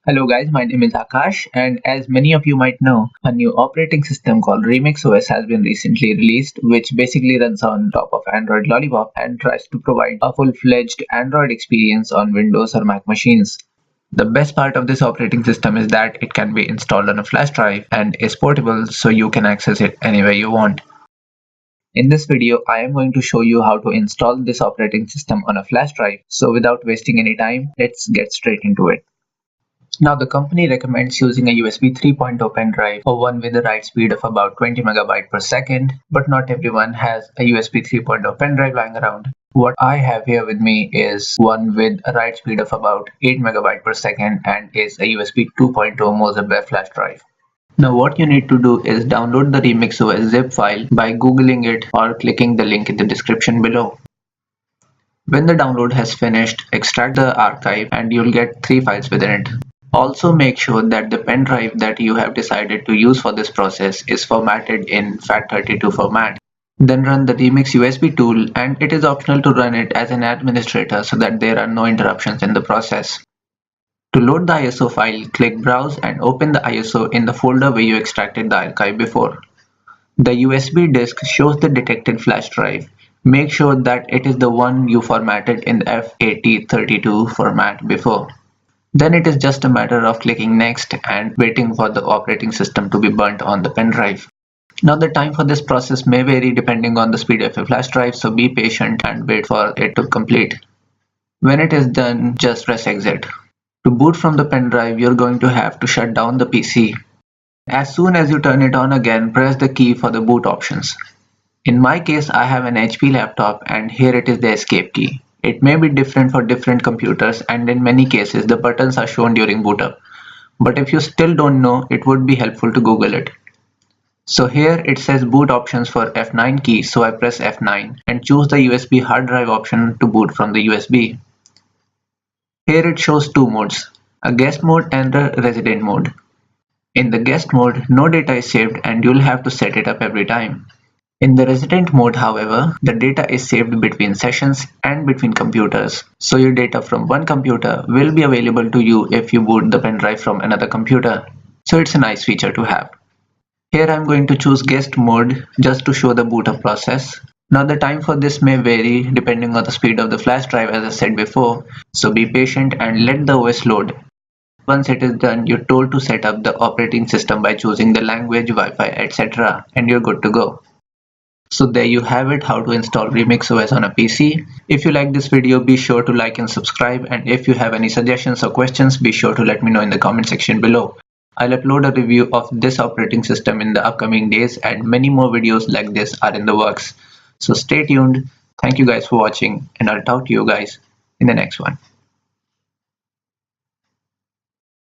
Hello guys, my name is Akash, and as many of you might know, a new operating system called Remix OS has been recently released, which basically runs on top of Android Lollipop and tries to provide a full-fledged Android experience on Windows or Mac machines. The best part of this operating system is that it can be installed on a flash drive and is portable so you can access it anywhere you want. In this video, I am going to show you how to install this operating system on a flash drive. So without wasting any time, let's get straight into it. Now the company recommends using a USB 3.0 pen drive or one with a write speed of about 20 MB per second, but not everyone has a USB 3.0 pen drive lying around. What I have here with me is one with a write speed of about 8 MB per second and is a USB 2.0 Mozilla flash drive. Now what you need to do is download the RemixOS zip file by googling it or clicking the link in the description below. When the download has finished, extract the archive and you'll get 3 files within it. Also make sure that the pen drive that you have decided to use for this process is formatted in FAT32 format. Then run the Remix USB tool, and it is optional to run it as an administrator so that there are no interruptions in the process. To load the ISO file, click Browse and open the ISO in the folder where you extracted the archive before. The USB disk shows the detected flash drive. Make sure that it is the one you formatted in the FAT32 format before. Then it is just a matter of clicking next and waiting for the operating system to be burnt on the pen drive. Now the time for this process may vary depending on the speed of your flash drive, so be patient and wait for it to complete. When it is done, just press exit. To boot from the pen drive, you're going to have to shut down the PC. As soon as you turn it on again, press the key for the boot options. In my case, I have an HP laptop and here it is the escape key. It may be different for different computers and in many cases the buttons are shown during boot up. But if you still don't know, it would be helpful to Google it. So here it says boot options for F9 key, so I press F9 and choose the USB hard drive option to boot from the USB. Here it shows two modes, a guest mode and a resident mode. In the guest mode, no data is saved and you'll have to set it up every time. In the resident mode, however, the data is saved between sessions and between computers, so your data from one computer will be available to you if you boot the pen drive from another computer. So it's a nice feature to have. Here I'm going to choose guest mode just to show the boot up process. Now the time for this may vary depending on the speed of the flash drive, as I said before, so be patient and let the OS load. Once it is done, you're told to set up the operating system by choosing the language, Wi-Fi, etc. and you're good to go. So there you have it, how to install Remix OS on a PC. If you like this video, be sure to like and subscribe, and if you have any suggestions or questions, be sure to let me know in the comment section below. I'll upload a review of this operating system in the upcoming days, and many more videos like this are in the works. So stay tuned. Thank you guys for watching, and I'll talk to you guys in the next one.